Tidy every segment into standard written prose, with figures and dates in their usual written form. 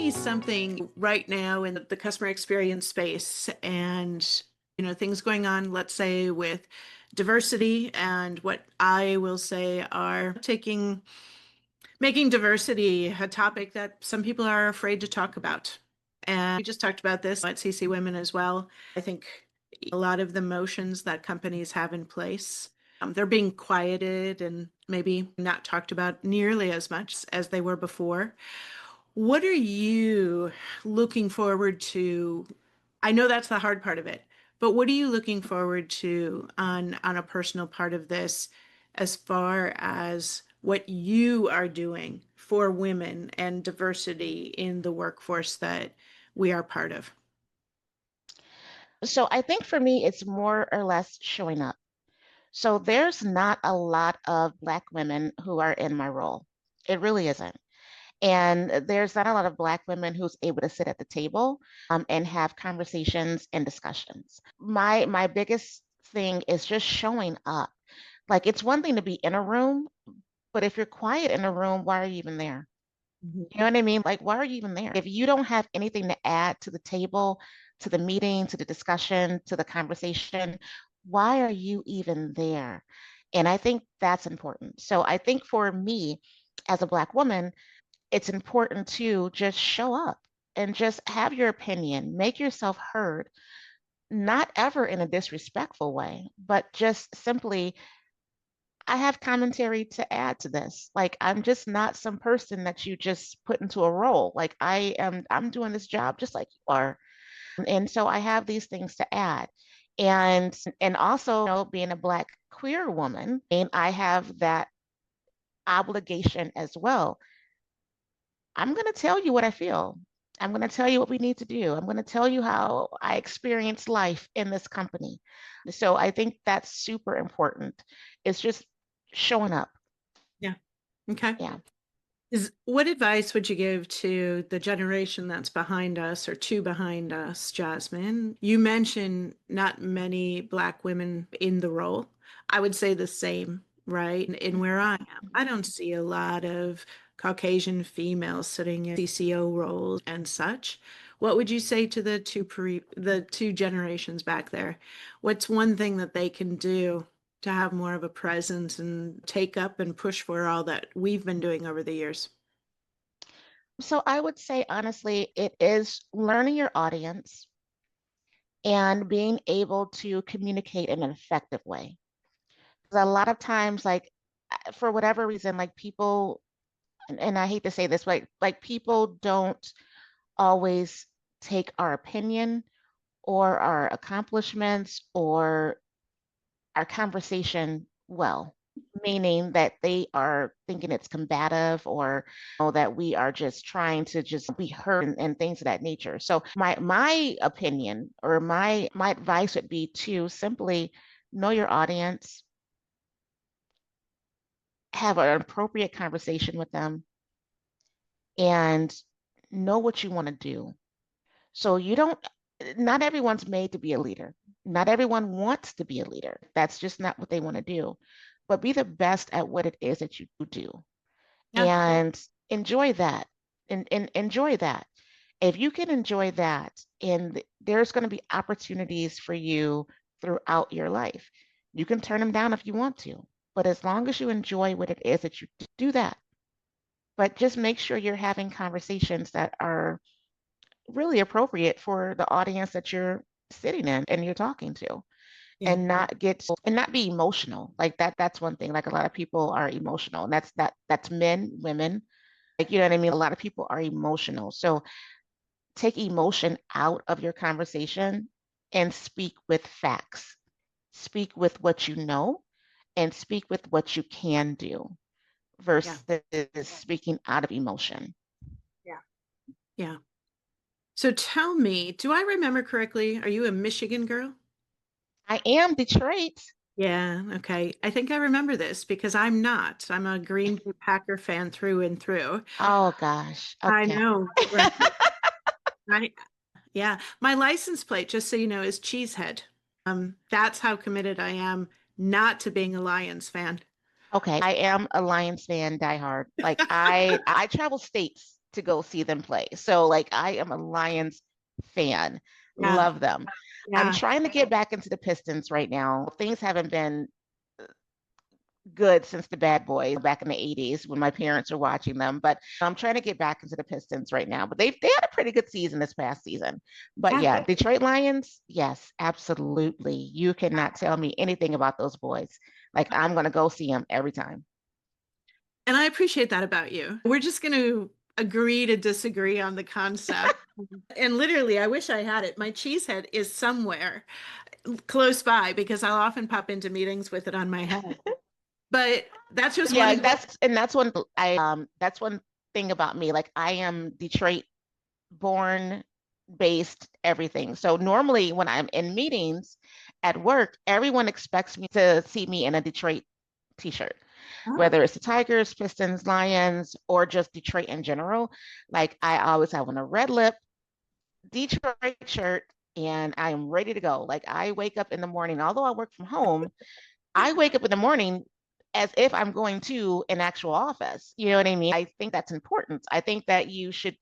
me something right now in the customer experience space and things going on, let's say with diversity and what I will say are taking making diversity a topic that some people are afraid to talk about. And we just talked about this at CC Women as well. I think a lot of the motions that companies have in place, they're being quieted and maybe not talked about nearly as much as they were before. What are you looking forward to? I know that's the hard part of it, but what are you looking forward to on a personal part of this as far as what you are doing for women and diversity in the workforce that we are part of? So I think for me, it's more or less showing up. So there's not a lot of Black women who are in my role. It really isn't. And there's not a lot of Black women who's able to sit at the table and have conversations and discussions. My biggest thing is just showing up. Like it's one thing to be in a room, but if you're quiet in a room, why are you even there? Mhm. You know what I mean? Like, why are you even there? If you don't have anything to add to the table, to the meeting, to the discussion, to the conversation, why are you even there? And I think that's important. So I think for me, as a Black woman, it's important to just show up and just have your opinion, make yourself heard, not ever in a disrespectful way, but just simply I have commentary to add to this. Like I'm just not some person that you just put into a role. Like I'm doing this job just like you are. And so I have these things to add. And also, being a Black queer woman, and I have that obligation as well. I'm going to tell you what I feel. I'm going to tell you what we need to do. I'm going to tell you how I experience life in this company. So I think that's super important. It's just showing up. Yeah. Okay. Yeah. What advice would you give to the generation that's behind us or two behind us, Jasmine? You mentioned not many Black women in the role. I would say the same, right? In where I am, I don't see a lot of Caucasian females sitting in CCO roles and such. What would you say to the two generations back there? What's one thing that they can do to have more of a presence and take up and push for all that we've been doing over the years? So I would say, honestly, it is learning your audience and being able to communicate in an effective way. 'Cause a lot of times, like for whatever reason, like people, and I hate to say this, like people don't always take our opinion or our accomplishments or our conversation well, meaning that they are thinking it's combative or that we are just trying to just be heard and things of that nature. So my opinion or my advice would be to simply know your audience, have an appropriate conversation with them, and know what you want to do. So you don't, not everyone's made to be a leader. Not everyone wants to be a leader. That's just not what they want to do. But be the best at what it is that you do Yeah. and enjoy that. And enjoy that. If you can enjoy that, and there's going to be opportunities for you throughout your life. You can turn them down if you want to, but as long as you enjoy what it is that you do that. But just make sure you're having conversations that are really appropriate for the audience that you're sitting in and you're talking to Yeah. and not be emotional like that's one thing like a lot of people are emotional and that's men women like you know what I mean a lot of people are emotional so take emotion out of your conversation and speak with facts, speak with what you know and speak with what you can do Yeah. versus speaking out of emotion. Yeah. Yeah. So tell me, do I remember correctly? Are you a Michigan girl? I am Detroit. Yeah, okay. I think I remember this because I'm not. I'm a Green Bay Packer fan through and through. Oh gosh. I Okay. know, right? Right. Yeah. My license plate, just so you know, is Cheesehead. That's how committed I am not to being a Lions fan. Okay, I am a Lions fan, diehard. Like I travel states to go see them play. So like I am a Lions fan. Yeah. Love them. I'm Yeah. trying to get back into the Pistons right now. Things haven't been good since the Bad Boys back in the 80s when my parents were watching them. But I'm trying to get back into the Pistons right now. But they had a pretty good season this past season. But Yeah. yeah, Detroit Lions, yes, absolutely. You cannot tell me anything about those boys. Like I'm gonna go see them every time. And I appreciate that about you. We're just going to agree to disagree on the concept. And literally, I wish I had it. My cheese head is somewhere close by because I'll often pop into meetings with it on my head. But that's just one Yeah, example. that's one thing about me. Like I am Detroit born based everything. So normally when I'm in meetings at work, everyone expects me to see me in a Detroit t-shirt, Oh, whether it's the Tigers, Pistons, Lions, or just Detroit in general. Like I always have on a red lip Detroit shirt and I am ready to go. Like I wake up in the morning, although I work from home, I wake up in the morning as if I'm going to an actual office. You know what I mean? I think that's important. I think that you should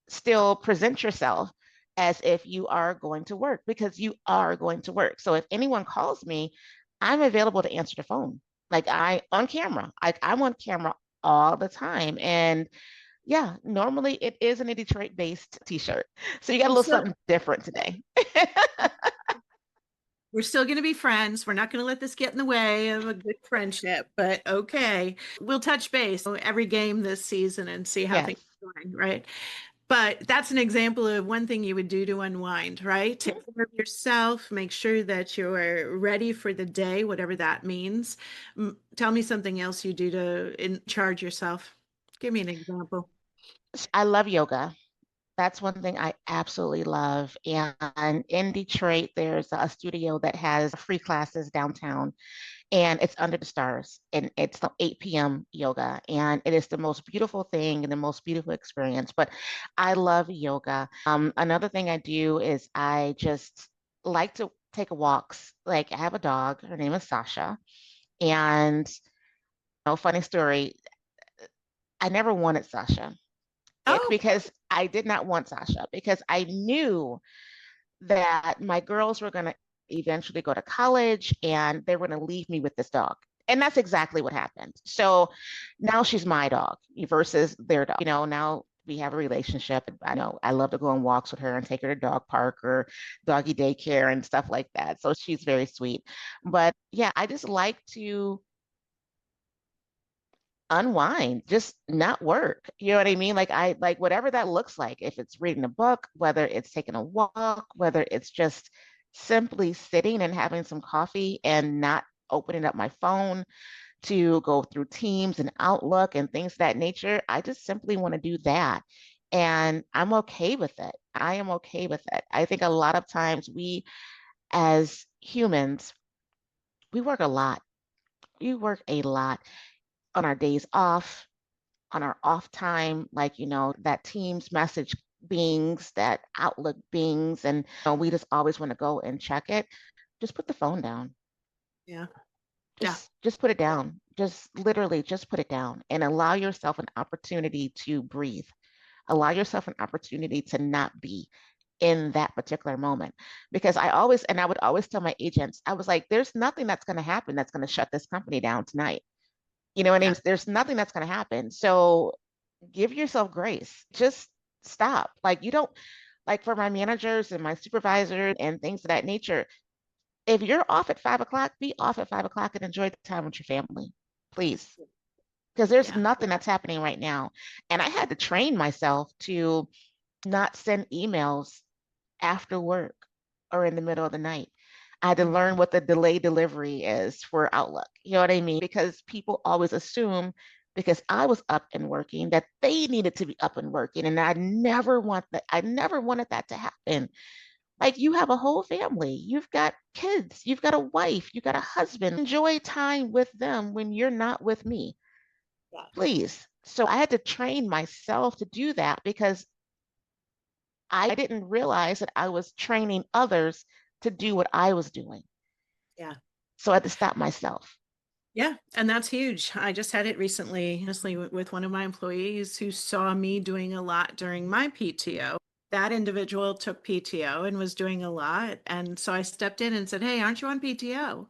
still present yourself as if you are going to work because you are going to work. So if anyone calls me, I'm available to answer the phone. Like I on camera. I'm on camera all the time. And yeah, normally it is in a Detroit based t-shirt. So you got a little so something different today. we're still going to be friends. We're not going to let this get in the way of a good friendship, but okay. We'll touch base every game this season and see how Yes. things are going, right? But that's an example of one thing you would do to unwind, right? Take care of yourself, make sure that you're ready for the day, whatever that means. Tell me something else you do to charge yourself. Give me an example. I love yoga. That's one thing I absolutely love. And in Detroit, there's a studio that has free classes downtown, and it's under the stars. And it's the 8 p.m. yoga. And it is the most beautiful thing and the most beautiful experience. But I love yoga. Another thing I do is I just like to take walks. Like I have a dog, her name is Sasha. And funny story, I never wanted Sasha. It's Oh, because I did not want Sasha because I knew that my girls were going to eventually go to college and they were going to leave me with this dog. And that's exactly what happened. So now she's my dog versus their dog. Now we have a relationship. I know I love to go on walks with her and take her to dog park or doggy daycare and stuff like that. So she's very sweet. But yeah, I just like to unwind, just not work. You know what I mean? Like I like whatever that looks like. If it's reading a book, whether it's taking a walk, whether it's just simply sitting and having some coffee and not opening up my phone to go through Teams and Outlook and things of that nature. I just simply want to do that. And I'm okay with it. I am okay with it. I think a lot of times we as humans, we work a lot. We work a lot on our days off, on our off time, like, that Teams message bings, that Outlook bings, and we just always want to go and check it. Just put the phone down. yeah. Yeah. Just put it down. Just literally just put it down and allow yourself an opportunity to breathe. Allow yourself an opportunity to not be in that particular moment. Because I would always tell my agents, I was like, there's nothing that's going to happen that's going to shut this company down tonight. You know what I Yeah. mean? There's nothing that's going to happen. So give yourself grace. Just stop. Like you don't like for my managers and my supervisors and things of that nature. If you're off at 5 o'clock, be off at 5 o'clock and enjoy the time with your family, please. Because there's Yeah. nothing that's happening right now. And I had to train myself to not send emails after work or in the middle of the night. I had to learn what the delay delivery is for Outlook. You know what I mean? Because people always assume because I was up and working that they needed to be up and working. And I never wanted that to happen. Like you have a whole family, you've got kids, you've got a wife, you've got a husband. Enjoy time with them when you're not with me, Yeah. please. So I had to train myself to do that because I didn't realize that I was training others to do what I was doing. Yeah. So I had to stop myself. Yeah, and that's huge. I just had it recently, honestly, with one of my employees who saw me doing a lot during my PTO. That individual took PTO and was doing a lot. And so I stepped in and said, "Hey, aren't you on PTO?"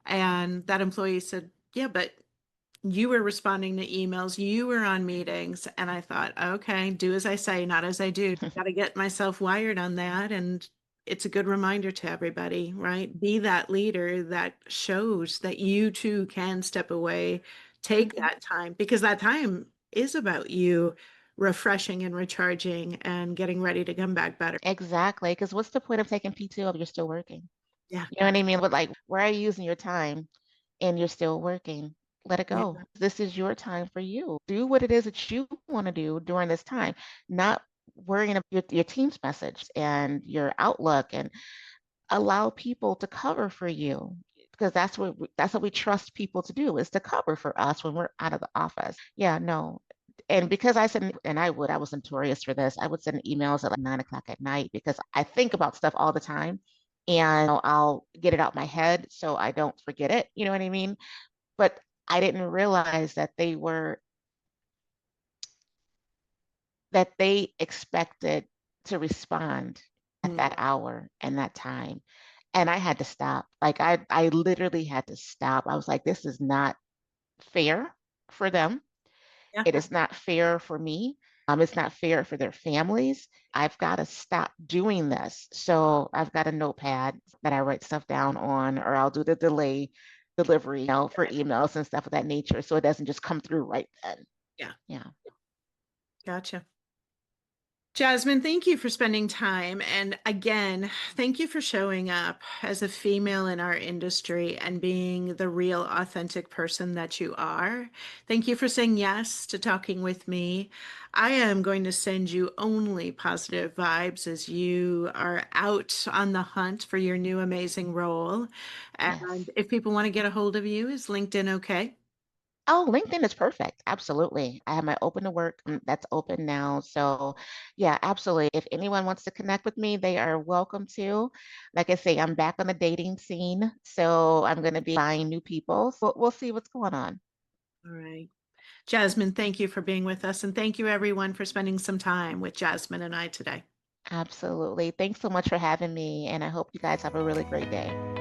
And that employee said, "Yeah, but you were responding to emails, you were on meetings." And I thought, okay, do as I say, not as I do. Got to get myself wired on that. And it's a good reminder to everybody, right? Be that leader that shows that you too can step away, take Mhm. that time, because that time is about you refreshing and recharging and getting ready to come back better. Exactly. Because what's the point of taking PTO if you're still working? Yeah. You know what I mean? But like, where are you using your time and you're still working? Let it Yeah. go. This is your time for you. Do what it is that you want to do during this time, not worrying about your team's message and your outlook, and allow people to cover for you, because that's what we trust people to do, is to cover for us when we're out of the office. Yeah, no. And because I was notorious for this. I would send emails at like 9 o'clock at night because I think about stuff all the time, and I'll get it out my head so I don't forget it. You know what I mean? But I didn't realize that they expected to respond at Mm. that hour and that time. And I had to stop. Like I literally had to stop. I was like, this is not fair for them. Yeah. It is not fair for me. It's not fair for their families. I've got to stop doing this. So I've got a notepad that I write stuff down on, or I'll do the delay delivery, for emails and stuff of that nature. So it doesn't just come through right then. Yeah. Yeah. Gotcha. Jasmine, thank you for spending time. And again, thank you for showing up as a female in our industry and being the real, authentic person that you are. Thank you for saying yes to talking with me. I am going to send you only positive vibes as you are out on the hunt for your new amazing role. Yes. And if people want to get a hold of you, is LinkedIn okay? Oh, LinkedIn is perfect. Absolutely. I have my open to work that's open now. So, yeah, absolutely. If anyone wants to connect with me, they are welcome to. Like I say, I'm back on the dating scene. So, I'm going to be buying new people. So, we'll see what's going on. All right. Jasmine, thank you for being with us. And thank you, everyone, for spending some time with Jasmine and I today. Absolutely. Thanks so much for having me. And I hope you guys have a really great day.